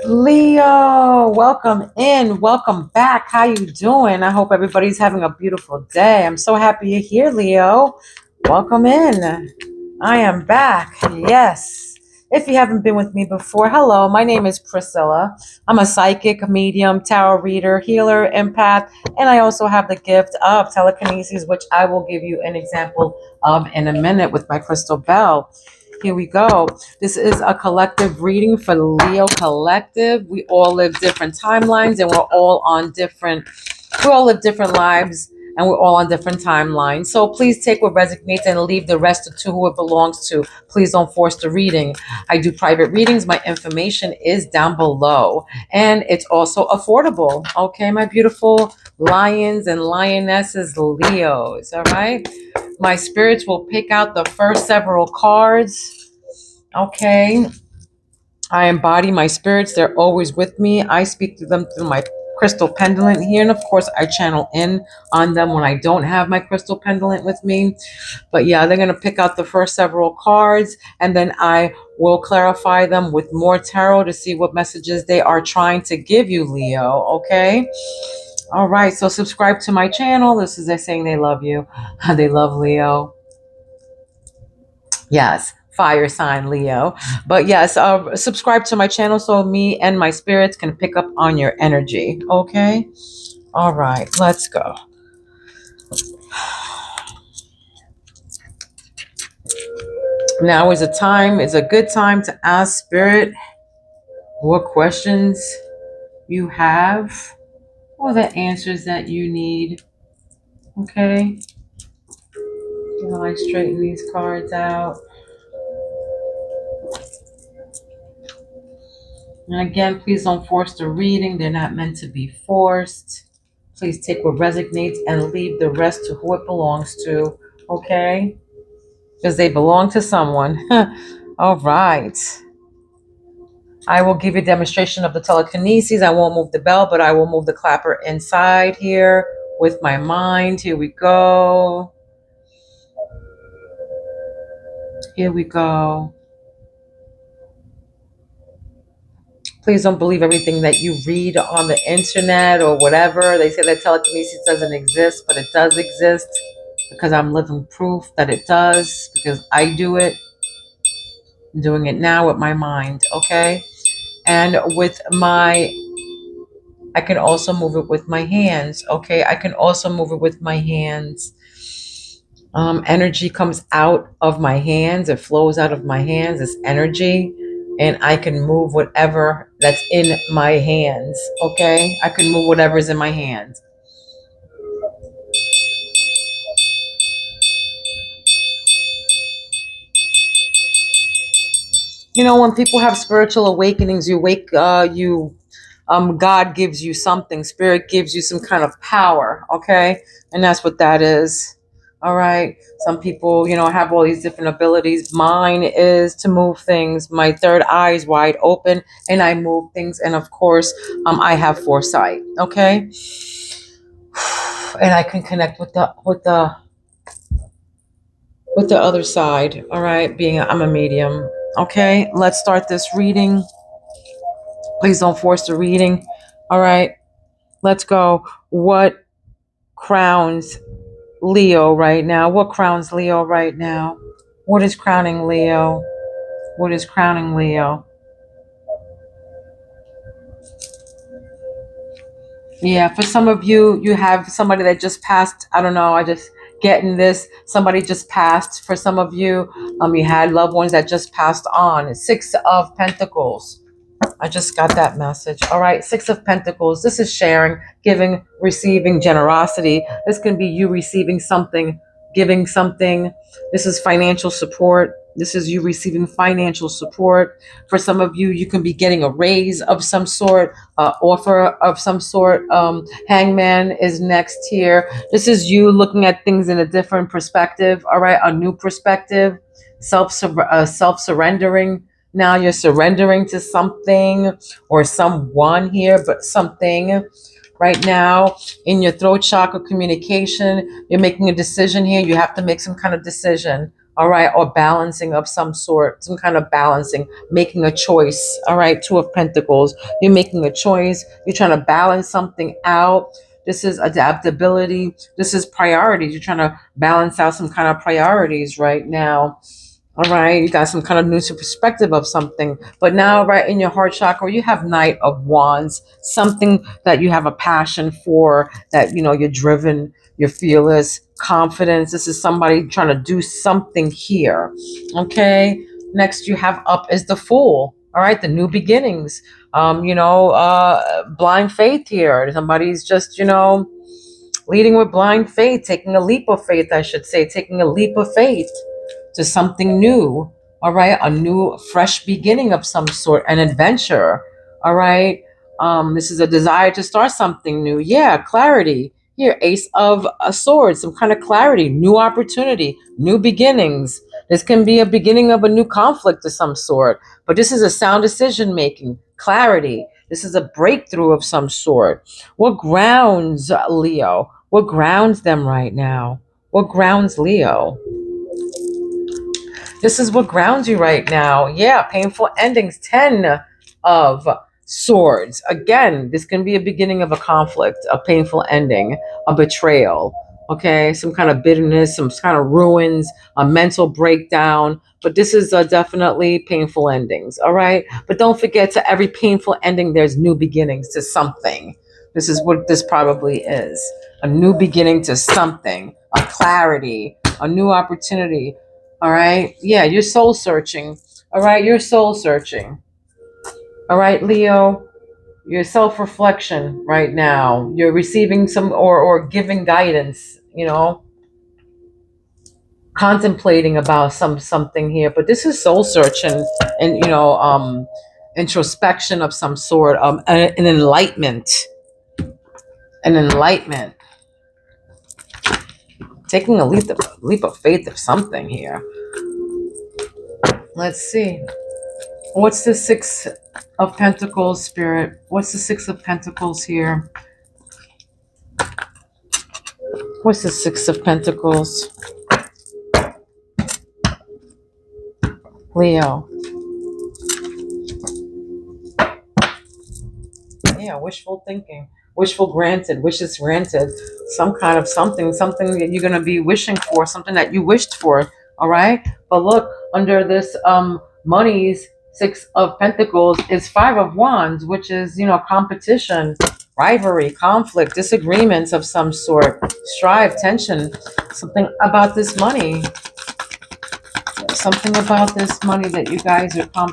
Leo, welcome in, welcome back. How you doing? I hope everybody's having a beautiful day. I'm so happy you're here, Leo. Welcome in. I am back. Yes. If you haven't been with me before, hello, my name is Priscilla. I'm a psychic, medium, tarot reader, healer, empath, and I also have the gift of telekinesis, which I will give you an example of in a minute with my crystal bell. Here we go. This is a collective reading for Leo Collective. We all live different timelines and we all live different lives and we're all on different timelines. So please take what resonates and leave the rest to who it belongs to. Please don't force the reading. I do private readings. My information is down below and it's also affordable. Okay, my beautiful lions and lionesses, Leos. All right. My spirits will pick out the first several cards. Okay. I embody my spirits. They're always with me. I speak to them through my crystal pendant here. And of course, I channel in on them when I don't have my crystal pendant with me. But yeah, they're going to pick out the first several cards. And then I will clarify them with more tarot to see what messages they are trying to give you, Leo. Okay. All right. So subscribe to my channel. This is they saying they love you. They love Leo. Yes, fire sign Leo. But yes, subscribe to my channel so me and my spirits can pick up on your energy. Okay. All right. Let's go. Now is a good time to ask spirit what questions you have or the answers that you need. Okay. While I straighten these cards out. And again, please don't force the reading. They're not meant to be forced. Please take what resonates and leave the rest to who it belongs to. Okay? Because they belong to someone. All right. I will give you a demonstration of the telekinesis. I won't move the bell, but I will move the clapper inside here with my mind. Here we go. Here we go. Please don't believe everything that you read on the internet or whatever. They say that telekinesis doesn't exist, but it does exist because I'm living proof that it does because I do it. I'm doing it now with my mind, okay? And with I can also move it with my hands, okay? I can also move it with my hands. Energy comes out of my hands. It flows out of my hands. It's energy. And I can move whatever that's in my hands, okay? I can move whatever's in my hands. You know, when people have spiritual awakenings, God gives you something. Spirit gives you some kind of power, okay? And that's what that is. All right. Some people, have all these different abilities. Mine is to move things. My third eye is wide open and I move things. And of course, I have foresight, okay? And I can connect with the other side, all right? I'm a medium. Okay, let's start this reading. Please don't force the reading. All right, let's go. What crowns Leo right now? What crowns Leo right now? What is crowning Leo? What is crowning Leo? Yeah, for some of you, you have somebody that just passed. I don't know. I just getting this. Somebody just passed. For some of you, you had loved ones that just passed on. 6 of Pentacles. I just got that message. All right, 6 of Pentacles. This is sharing, giving, receiving, generosity. This can be you receiving something, giving something. This is financial support. This is you receiving financial support. For some of you, you can be getting a raise of some sort, offer of some sort. Hangman is next here. This is you looking at things in a different perspective. All right, a new perspective, self-surrendering. Now you're surrendering to something or someone here, but something right now in your throat chakra communication. You're making a decision here. You have to make some kind of decision. all right, or balancing of some sort, some kind of balancing, making a choice, all right. Two of Pentacles, you're making a choice, you're trying to balance something out. This is adaptability, this is priorities, you're trying to balance out some kind of priorities right now. All right, you got some kind of new perspective of something. But now, right in your heart chakra, you have Knight of Wands, something that you have a passion for, that, you know, you're driven, you're fearless, confidence. This is somebody trying to do something here. Okay. Next, you have up is the Fool. All right, the new beginnings. Blind faith here. Somebody's just, leading with blind faith, taking a leap of faith, I should say, taking a leap of faith to something new. All right, a new fresh beginning of some sort, an adventure. All right, this is a desire to start something new. Yeah, clarity here, Ace of Swords, some kind of clarity, new opportunity, new beginnings. This can be a beginning of a new conflict of some sort, but this is a sound decision making, clarity. This is a breakthrough of some sort. What grounds Leo? What grounds them right now? What grounds Leo? This is what grounds you right now. Yeah, painful endings. 10 of Swords. Again, this can be a beginning of a conflict, a painful ending, a betrayal. Okay, some kind of bitterness, some kind of ruins, a mental breakdown. But this is definitely painful endings. All right. But don't forget, to every painful ending, there's new beginnings to something. This is what this probably is, a new beginning to something, a clarity, a new opportunity. All right. Yeah, you're soul searching. All right. You're soul searching. All right, Leo. Your self reflection right now. You're receiving some or giving guidance, contemplating about something here. But this is soul searching and, introspection of some sort, an enlightenment. An enlightenment. Taking a leap of faith of something here. Let's see. What's the Six of Pentacles, Spirit? What's the Six of Pentacles here? What's the Six of Pentacles? Leo. Yeah, wishful thinking. Wishful granted. Wishes granted. Some kind of something that you're going to be wishing for, something that you wished for. All right? But look, under this money's Six of Pentacles is Five of Wands, which is, competition, rivalry, conflict, disagreements of some sort, strife, tension, something about this money. Something about this money that you guys are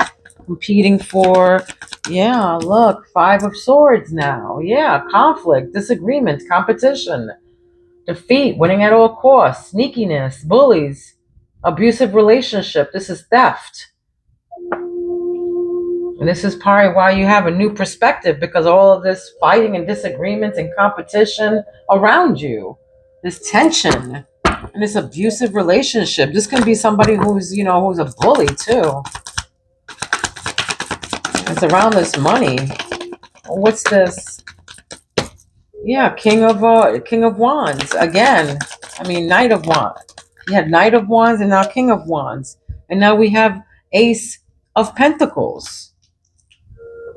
competing for. Yeah, look, Five of Swords now. Yeah, conflict, disagreement, competition, defeat, winning at all costs, sneakiness, bullies, abusive relationship. This is theft. And this is probably why you have a new perspective, because all of this fighting and disagreements and competition around you, this tension and this abusive relationship. This can be somebody who's, who's a bully too. It's around this money. What's this? Yeah, King of Wands again. I mean, Knight of Wands. You had Knight of Wands and now King of Wands, and now we have Ace of Pentacles.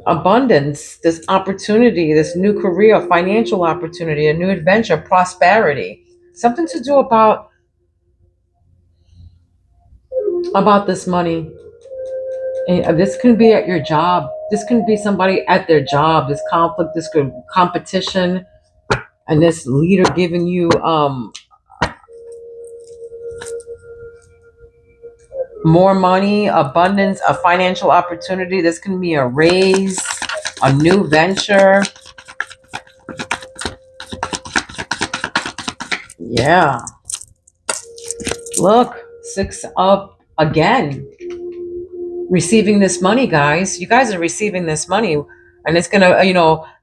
Abundance, this opportunity, this new career, financial opportunity, a new adventure, prosperity. Something to do about this money. And this can be at your job. This can be somebody at their job. This conflict, this competition, and this leader giving you more money, abundance, a financial opportunity. This can be a raise, a new venture. Yeah. Look, Six of, again, receiving this money, guys. You guys are receiving this money, and it's gonna,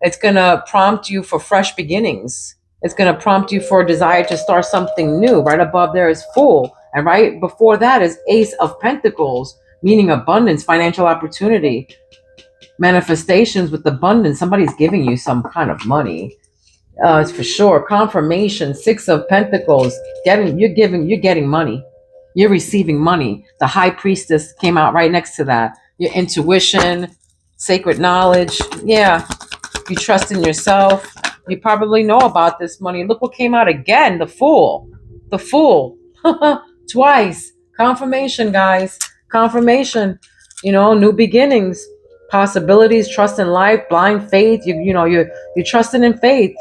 it's gonna prompt you for fresh beginnings. It's gonna prompt you for a desire to start something new. Right above there is Fool, and right before that is Ace of Pentacles, meaning abundance, financial opportunity, manifestations with abundance. Somebody's giving you some kind of money. It's for sure. Confirmation, Six of Pentacles. You're getting money. You're receiving money. The high priestess came out right next to that. Your intuition, sacred knowledge. Yeah, you trust in yourself. You probably know about this money. Look what came out again. The Fool. The Fool. Twice. Confirmation, guys. Confirmation. New beginnings, possibilities, trust in life, blind faith. You're trusting in faith.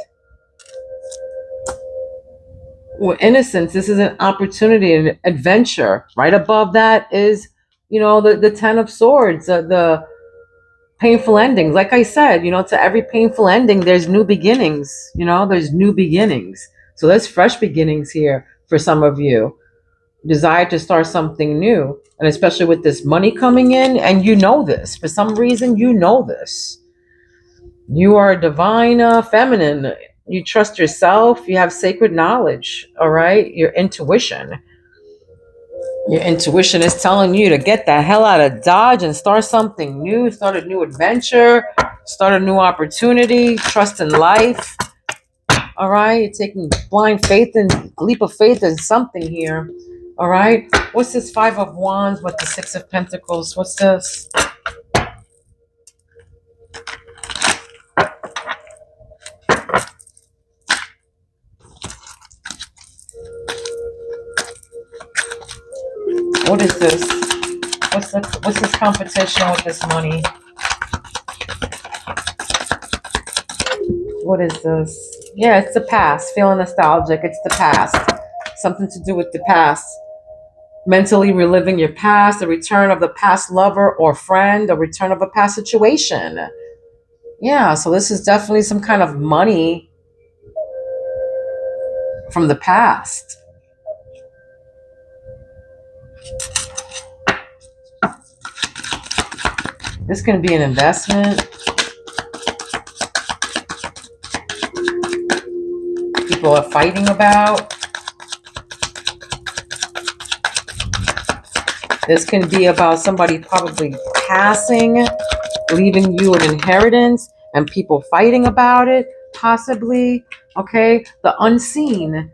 Well, innocence. This is an opportunity, an adventure. Right above that is, the Ten of Swords, the painful endings. Like I said, to every painful ending, there's new beginnings. There's new beginnings. So there's fresh beginnings here for some of you. Desire to start something new, and especially with this money coming in, and this for some reason. This. You are a divine feminine. You trust yourself. You have sacred knowledge. All right. Your intuition is telling you to get the hell out of Dodge and start something new, start a new adventure, start a new opportunity, trust in life. All right. You're taking blind faith and leap of faith in something here. All right. What's this Five of Wands with the Six of Pentacles? What's this? What is this? What's this competition with this money? What is this? Yeah, it's the past. Feeling nostalgic. It's the past. Something to do with the past. Mentally reliving your past, a return of the past lover or friend, a return of a past situation. Yeah, so this is definitely some kind of money from the past. This can be an investment. People are fighting about. This can be about somebody probably passing, leaving you an inheritance, and people fighting about it, possibly. Okay, the unseen,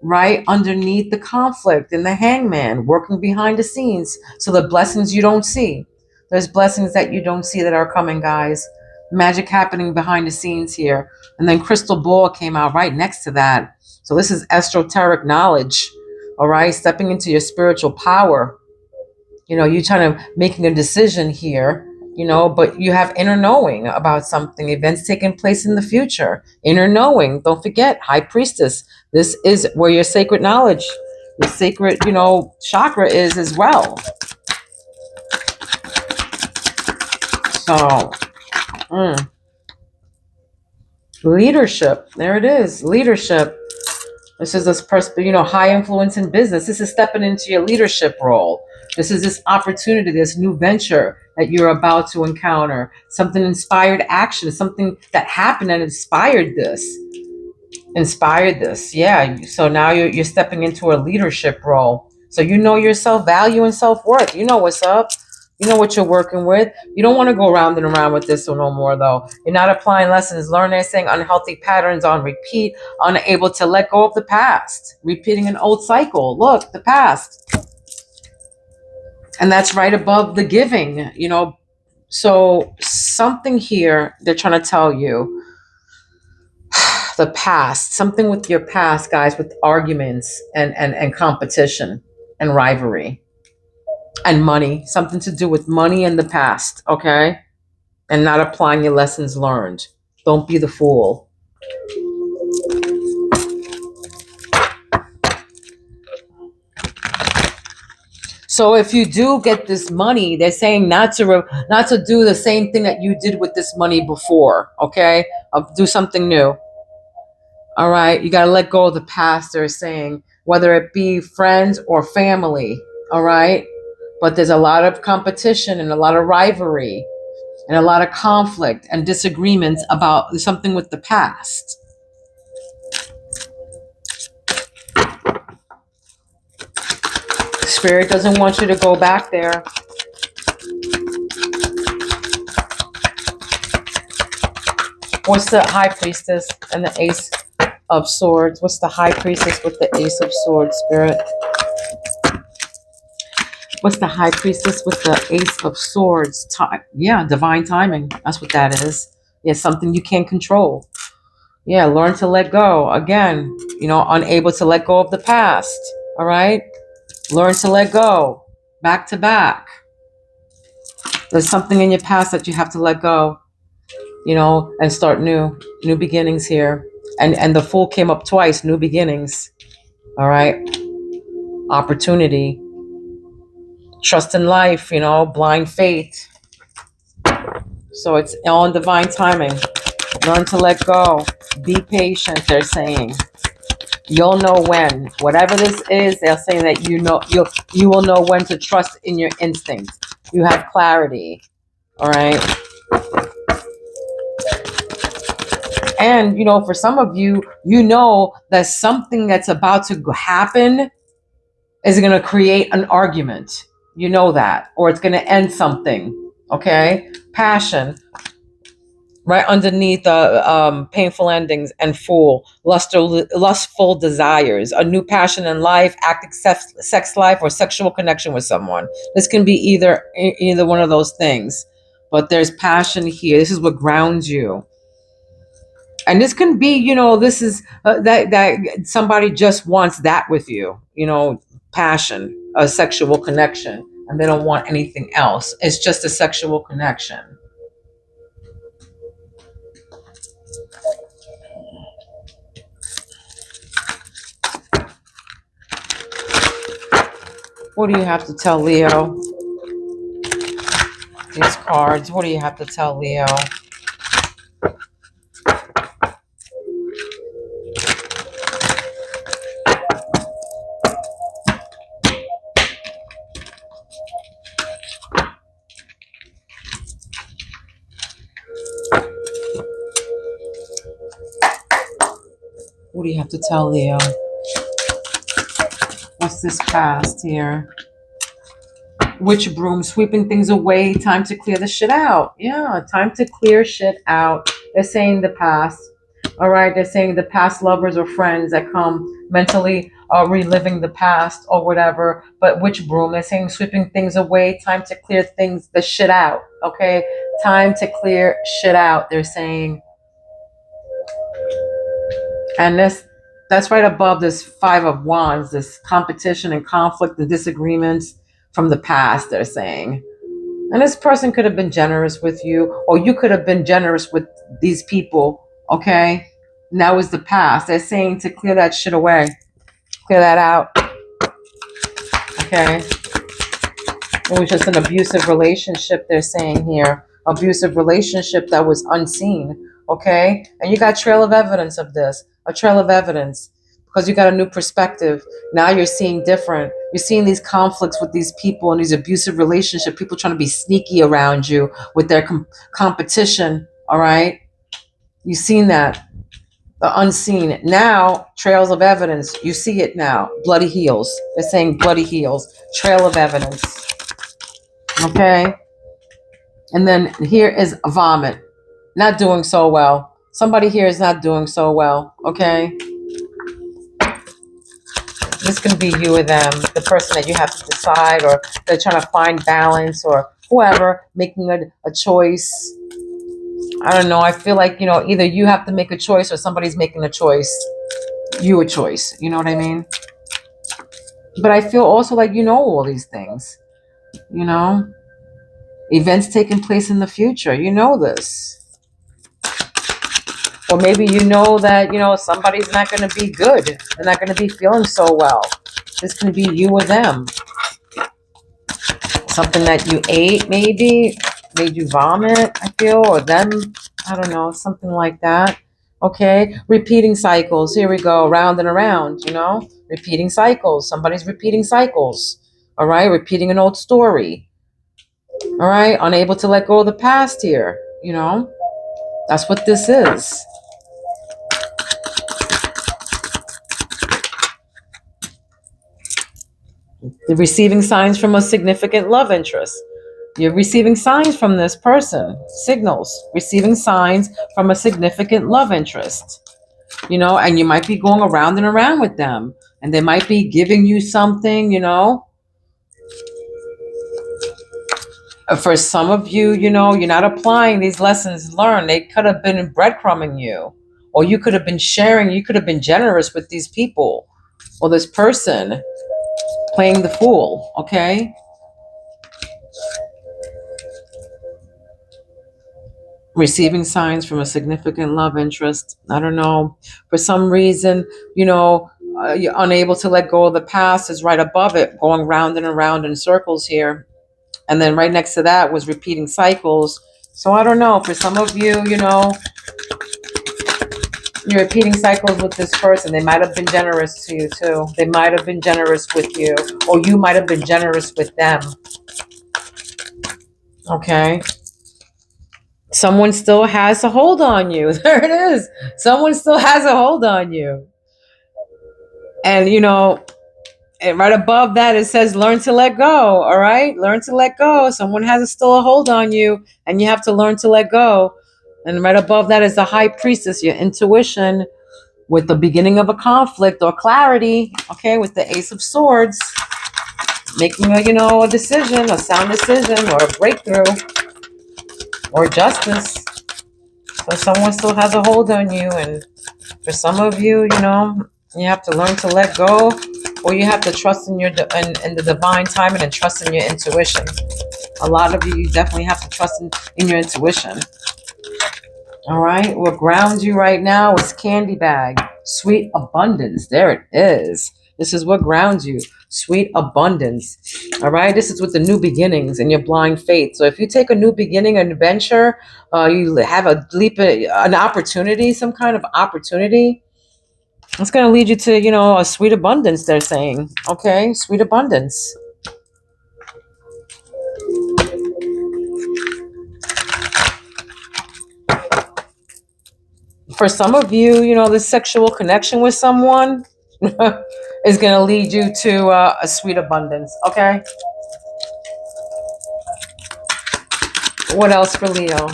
right underneath the conflict, and the Hangman working behind the scenes. So the blessings you don't see. There's blessings that you don't see that are coming, guys. Magic happening behind the scenes here. And then Crystal Ball came out right next to that. So this is esoteric knowledge, all right? Stepping into your spiritual power. You're trying to making a decision here, but you have inner knowing about something, events taking place in the future. Inner knowing. Don't forget, High Priestess. This is where your sacred knowledge, your sacred, chakra is as well. So, leadership. There it is. Leadership. This is this person, high influence in business. This is stepping into your leadership role. This is this opportunity, this new venture that you're about to encounter. Something inspired action, something that happened and inspired this. Yeah. So now you're stepping into a leadership role. So your self-value and self-worth. You know what's up. You know what you're working with. You don't want to go round and around with this no more, though. You're not applying lessons learned. They're saying unhealthy patterns on repeat, unable to let go of the past, repeating an old cycle. Look, the past. And that's right above the giving, So something here they're trying to tell you. The past, something with your past, guys, with arguments and competition and rivalry. And money, something to do with money and the past, okay? And not applying your lessons learned. Don't be the fool. So if you do get this money, they're saying not to do the same thing that you did with this money before, okay? Do something new. All right, you got to let go of the past, they're saying, whether it be friends or family, all right? But there's a lot of competition and a lot of rivalry and a lot of conflict and disagreements about something with the past. Spirit doesn't want you to go back there. What's the High Priestess and the Ace of Swords? What's the High Priestess with the Ace of Swords, Spirit? What's the High Priestess with the Ace of Swords? Yeah, divine timing. That's what that is. Yeah, something you can't control. Yeah, learn to let go. Again, unable to let go of the past. All right? Learn to let go. Back to back. There's something in your past that you have to let go, and start new beginnings here. And the Fool came up twice, new beginnings. All right? Opportunity. Trust in life, blind faith. So it's all in divine timing. Learn to let go. Be patient, they're saying. You'll know when. Whatever this is, they're saying that you will know when to trust in your instincts. You have clarity. All right. And for some of you, that something that's about to happen is going to create an argument. You know that. Or it's going to end something. Okay? Passion. Right underneath painful endings and Fool, lustful desires, a new passion in life, active sex life, or sexual connection with someone. This can be either one of those things, but there's passion here. This is what grounds you, and this can be, this is that somebody just wants that with you, passion, a sexual connection, and they don't want anything else. It's just a sexual connection. What do you have to tell Leo? These cards, what do you have to tell Leo? What do you have to tell Leo? What's this past here? Witch broom, sweeping things away. Time to clear the shit out. Yeah, time to clear shit out. They're saying the past. All right, they're saying the past lovers or friends that come mentally reliving the past or whatever. But witch broom, they're saying sweeping things away. Time to clear the shit out. Okay, time to clear shit out. They're saying, and that's right above this Five of Wands, this competition and conflict, the disagreements from the past, they're saying. And this person could have been generous with you, or you could have been generous with these people, okay? And that was the past. They're saying to clear that shit away. Clear that out. Okay? It was just an abusive relationship, they're saying here. Abusive relationship that was unseen, okay? And you got trail of evidence of this. A trail of evidence. Because you got a new perspective. Now you're seeing different. You're seeing these conflicts with these people and these abusive relationships. People trying to be sneaky around you with their competition. All right? You've seen that. The unseen. Now, trails of evidence. You see it now. Bloody heels. They're saying bloody heels. Trail of evidence. Okay? And then here is vomit. Not doing so well. Somebody here is not doing so well. Okay? This can be you or them, the person that you have to decide, or they're trying to find balance, or whoever, making a choice. I don't know. I feel like, either you have to make a choice or somebody's making a choice. You a choice. You know what I mean? But I feel also like all these things. Events taking place in the future. You know this. Or maybe that, somebody's not going to be good. They're not going to be feeling so well. This can be you or them. Something that you ate maybe made you vomit, I feel, or them. I don't know, something like that. Okay, repeating cycles. Here we go, round and around, repeating cycles. Somebody's repeating cycles. All right, repeating an old story. All right, unable to let go of the past here, That's what this is. They're receiving signs from a significant love interest. You're receiving signs from this person. Signals. Receiving signs from a significant love interest. And you might be going around and around with them. And they might be giving you something, For some of you, you're not applying these lessons learned. They could have been breadcrumbing you, or you could have been sharing, you could have been generous with these people or this person playing the fool, okay? Receiving signs from a significant love interest. I don't know. For some reason, you're unable to let go of the past is right above it, going round and around in circles here. And then right next to that was repeating cycles. So I don't know. For some of you, you're repeating cycles with this person. They might have been generous to you too. They might have been generous with you, or you might have been generous with them. Okay. Someone still has a hold on you. There it is. Someone still has a hold on you. And and right above that it says learn to let go. All right, learn to let go. Someone has still a hold on you, and you have to learn to let go. And right above that is the high priestess, your intuition, with the beginning of a conflict or clarity. Okay, with the ace of swords, making a decision, a sound decision, or a breakthrough, or justice. So someone still has a hold on you, and for some of you, you have to learn to let go, or you have to trust in in the divine timing and trust in your intuition. A lot of you definitely have to trust in your intuition. All right. What grounds you right now is candy bag, sweet abundance. There it is. This is what grounds you, sweet abundance. All right. This is with the new beginnings and your blind faith. So if you take a new beginning, an adventure, you have a leap, an opportunity, some kind of opportunity. It's going to lead you to, a sweet abundance, they're saying. Okay, sweet abundance. For some of you, this sexual connection with someone is going to lead you to a sweet abundance. Okay. What else for Leo?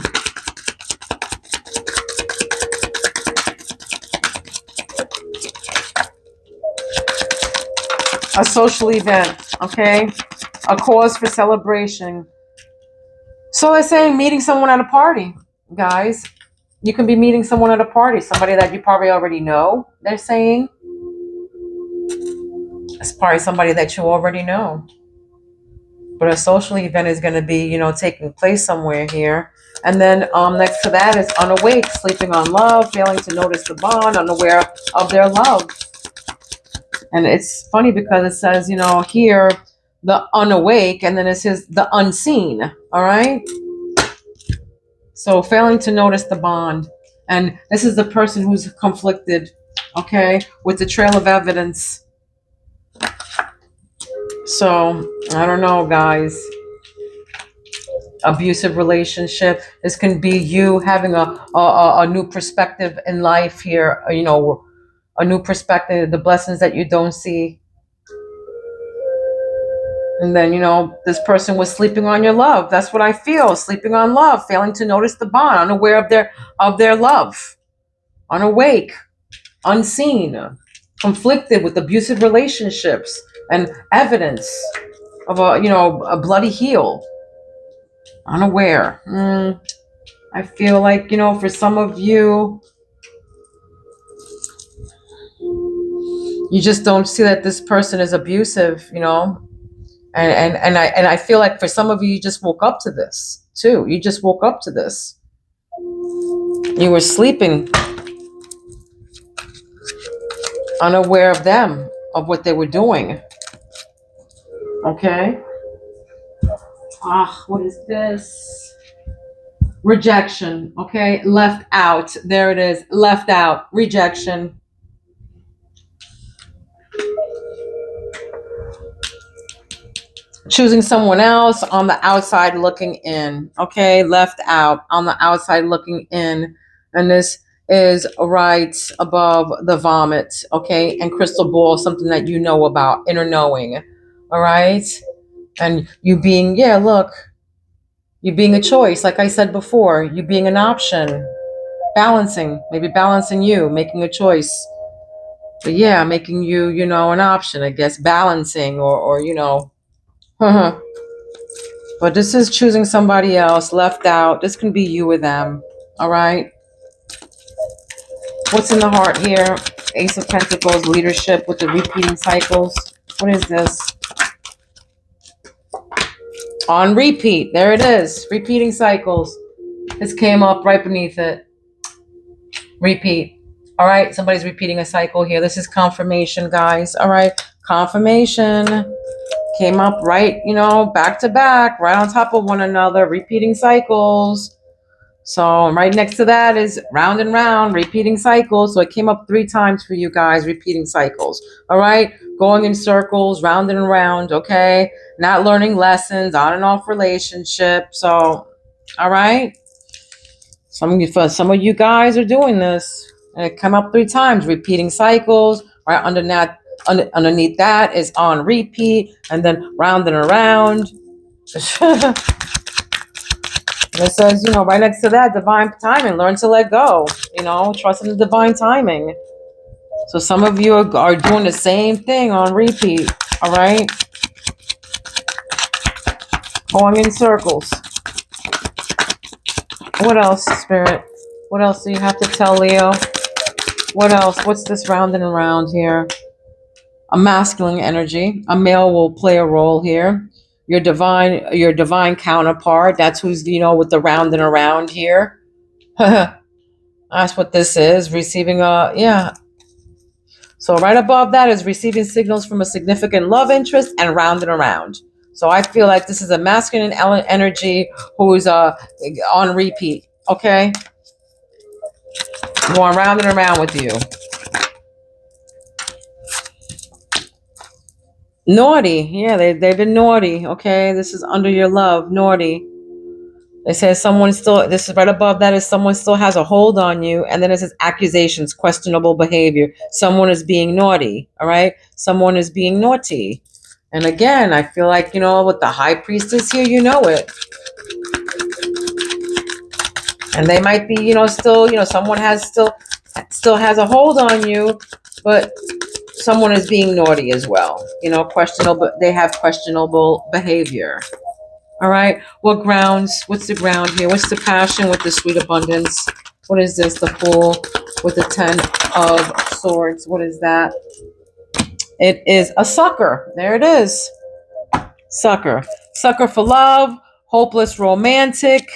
A social event. Okay. A cause for celebration. So they're saying meeting someone at a party, guys. You can be meeting someone at a party, somebody that you probably already know, they're saying. It's probably somebody that you already know. But a social event is going to be, taking place somewhere here. And then next to that is unawake, sleeping on love, failing to notice the bond, unaware of their love. And it's funny because it says, here, the unawake, and then it says the unseen. All right. So failing to notice the bond. And this is the person who's conflicted, okay, with the trail of evidence. So I don't know, guys. Abusive relationship. This can be you having a new perspective in life here, a new perspective, the blessings that you don't see. And then, this person was sleeping on your love. That's what I feel. Sleeping on love, failing to notice the bond, unaware of their love, unawake, unseen, conflicted with abusive relationships and evidence of a bloody heel. Unaware. I feel like, for some of you, you just don't see that this person is abusive, and I feel like for some of you, you just woke up to this too. You just woke up to this. You were sleeping, unaware of them, of what they were doing. Okay. What is this? Rejection. Okay. Left out. There it is. Left out. Rejection. Choosing someone else, on the outside looking in. Okay, left out, on the outside looking in. And this is right above the vomit. Okay, and crystal ball, something that you know about, inner knowing. All right, and you being, you being a choice, like I said before, you being an option, balancing, maybe balancing you, making a choice. But yeah, making you, an option, I guess, balancing or. But this is choosing somebody else, left out. This can be you or them. All right. What's in the heart here? Ace of Pentacles, leadership with the repeating cycles. What is this? On repeat. There it is. Repeating cycles. This came up right beneath it. Repeat. All right. Somebody's repeating a cycle here. This is confirmation, guys. All right. Confirmation. Came up right, back to back, right on top of one another, repeating cycles. So right next to that is round and round, repeating cycles. So it came up 3 times for you guys, repeating cycles. All right. Going in circles, round and around. Okay. Not learning lessons, on and off relationship. So, all right. Some of you guys are doing this. And it come up 3 times, repeating cycles. Right underneath that is on repeat, and then round and around. It says, right next to that, divine timing. Learn to let go. Trust in the divine timing. So some of you are doing the same thing on repeat. All right. Going in circles. What else, Spirit? What else do you have to tell Leo? What else? What's this round and around here? A masculine energy. A male will play a role here. Your divine counterpart. That's who's, with the round and around here. That's what this is. Receiving So right above that is receiving signals from a significant love interest and round and around. So I feel like this is a masculine energy who's on repeat. Okay. Going round and around with you. Naughty. Yeah, they've been naughty. Okay. This is under your love. Naughty. They say this is right above that is someone still has a hold on you. And then it says accusations, questionable behavior. Someone is being naughty. All right. Someone is being naughty. And again, I feel like, with the high priestess here, it. And they might be, still, someone still has a hold on you, but someone is being naughty as well. Questionable, they have questionable behavior. All right. What's the ground here? What's the passion with the sweet abundance? What is this? The Fool with the 10 of Swords. What is that? It is a sucker. There it is. Sucker. Sucker for love, hopeless romantic,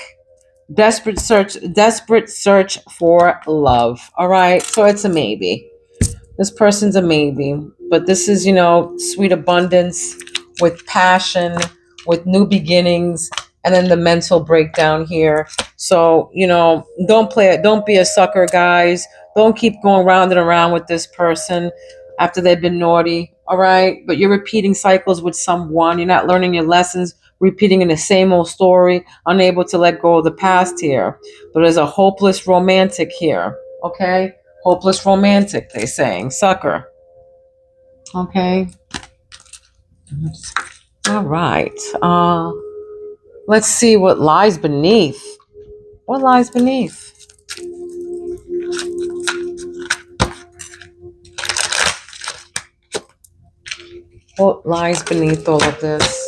desperate search for love. All right. So it's a maybe. This person's a maybe. But this is, sweet abundance with passion, with new beginnings, and then the mental breakdown here. So, don't play it. Don't be a sucker, guys. Don't keep going round and around with this person after they've been naughty. All right. But you're repeating cycles with someone. You're not learning your lessons, repeating in the same old story, unable to let go of the past here. But there's a hopeless romantic here. Okay. Hopeless romantic, they're saying. Sucker. Okay. All right. Let's see what lies beneath. What lies beneath? What lies beneath all of this?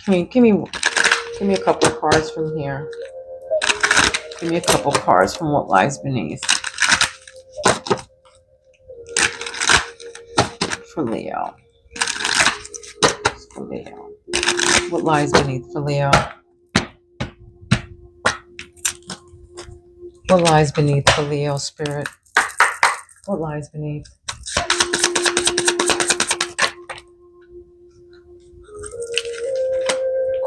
Give me a couple of cards from here. Give me a couple cards from what lies beneath. For Leo. For Leo. What lies beneath for Leo? What lies beneath for Leo, Spirit? What lies beneath?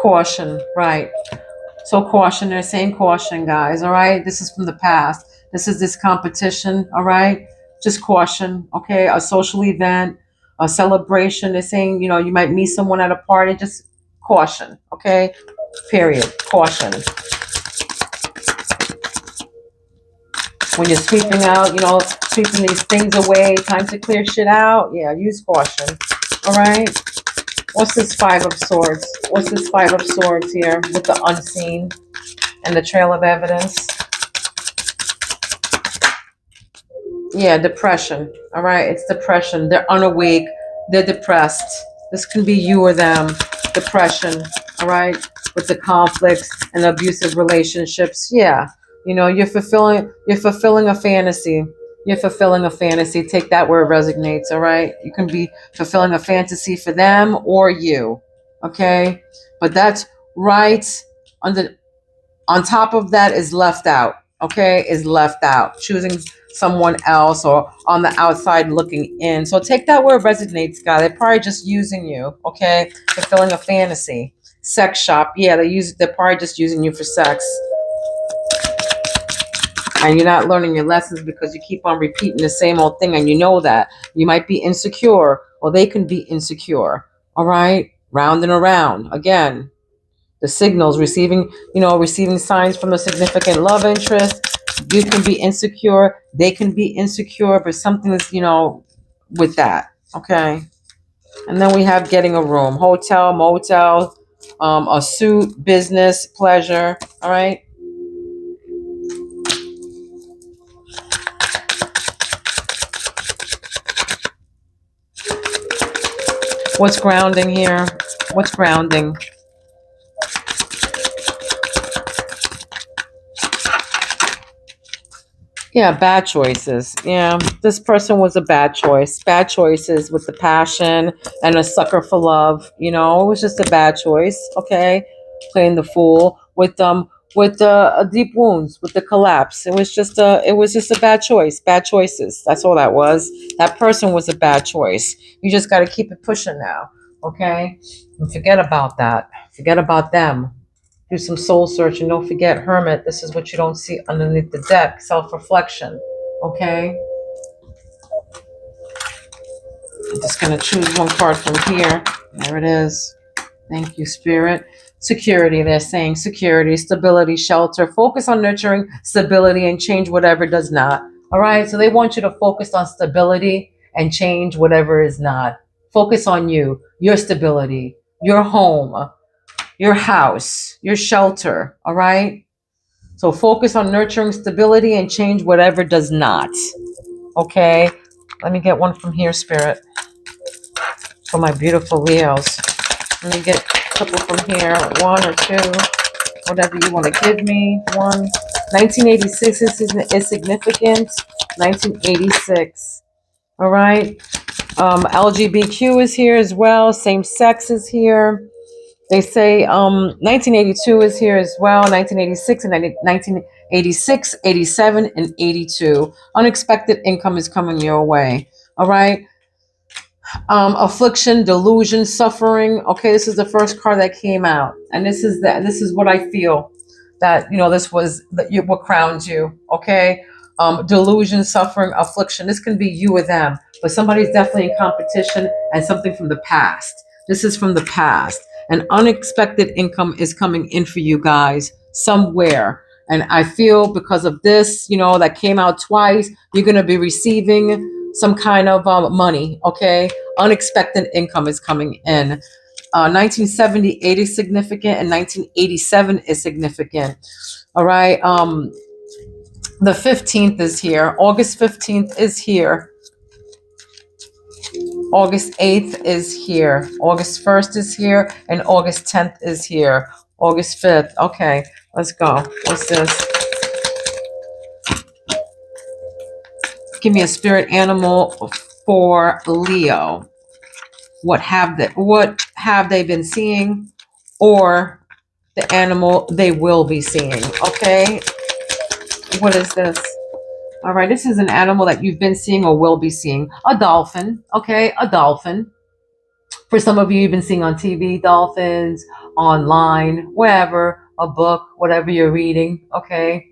Caution, right. So caution, they're saying caution, guys, all right? This is from the past. This is this competition, all right? Just caution, okay? A social event, a celebration. They're saying, you might meet someone at a party. Just caution, okay? Period. Caution. When you're sweeping out, sweeping these things away, time to clear shit out. Yeah, use caution, all right? What's this 5 of Swords? What's this 5 of Swords here with the unseen and the trail of evidence? Yeah, depression. All right, it's depression. They're unawake. They're depressed. This can be you or them. Depression. All right, with the conflicts and abusive relationships. Yeah, you're fulfilling. You're fulfilling a fantasy. You're fulfilling a fantasy. Take that where it resonates. All right, you can be fulfilling a fantasy for them or you. Okay, but that's right under on top of that is left out. Okay, is left out, choosing someone else or on the outside looking in. So take that where it resonates, guy. They're probably just using you. Okay, fulfilling a fantasy. Sex shop. Yeah, they're probably just using you for sex, and you're not learning your lessons because you keep on repeating the same old thing, and you know that you might be insecure, or they can be insecure. All right, round and around again. The signals, receiving signs from a significant love interest. You can be insecure, they can be insecure, but something is, with that. Okay. And then we have getting a room, hotel, motel, a suit, business, pleasure. All right. What's grounding here? What's grounding? Yeah, bad choices. Yeah, this person was a bad choice. Bad choices with the passion and a sucker for love. It was just a bad choice. Okay, playing the fool with the deep wounds, with the collapse. It was just a bad choice. Bad choices. That's all that was. That person was a bad choice. You just got to keep it pushing now. Okay, and forget about that. Forget about them. Do some soul searching. Don't forget, Hermit, this is what you don't see underneath the deck. Self-reflection. Okay? I'm just going to choose one card from here. There it is. Thank you, Spirit. Security, they're saying security, stability, shelter. Focus on nurturing stability and change whatever does not. All right? So they want you to focus on stability and change whatever is not. Focus on you, your stability, your home, your house, your shelter. All right? So focus on nurturing stability and change whatever does not. Okay? Let me get one from here, Spirit, for my beautiful Leos. Let me get a couple from here, one or two, whatever you want to give me. 1986 is significant. 1986. All right? LGBTQ is here as well. Same sex is here. They say 1982 is here as well, 1986 and 1986, 87, and 82. Unexpected income is coming your way. All right. Affliction, delusion, suffering. Okay, this is the first card that came out, and this is what I feel that this was what crowned you. Okay. Delusion, suffering, affliction. This can be you or them, but somebody's definitely in competition and something from the past. This is from the past. An unexpected income is coming in for you guys somewhere. And I feel because of this, that came out twice, you're going to be receiving some kind of money. Okay. Unexpected income is coming in. 1978 is significant and 1987 is significant. All right. The 15th is here. August 15th is here. August 8th is here. August 1st is here. And August 10th is here. August 5th. Okay, let's go. What's this? Give me a spirit animal for Leo. What have they been seeing, or the animal they will be seeing? Okay. What is this? All right, this is an animal that you've been seeing or will be seeing. A dolphin, okay? A dolphin. For some of you, you've been seeing on TV, dolphins, online, wherever, a book, whatever you're reading, okay?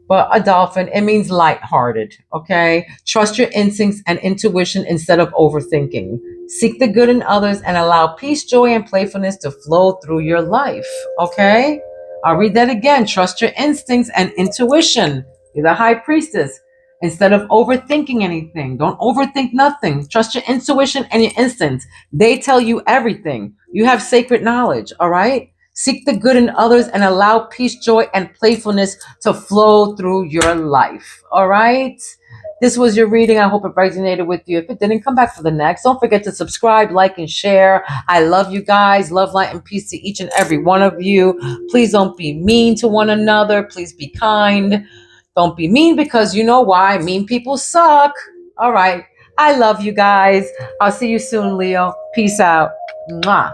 But a dolphin, it means lighthearted, okay? Trust your instincts and intuition instead of overthinking. Seek the good in others and allow peace, joy, and playfulness to flow through your life, okay? I'll read that again. Trust your instincts and intuition. You're the high priestess. Instead of overthinking anything, don't overthink nothing. Trust your intuition and your instincts. They tell you everything. You have sacred knowledge, all right? Seek the good in others and allow peace, joy, and playfulness to flow through your life, all right? This was your reading. I hope it resonated with you. If it didn't, come back for the next. Don't forget to subscribe, like, and share. I love you guys. Love, light, and peace to each and every one of you. Please don't be mean to one another. Please be kind. Don't be mean, because you know why. Mean people suck. All right. I love you guys. I'll see you soon, Leo. Peace out. Mwah.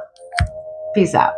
Peace out.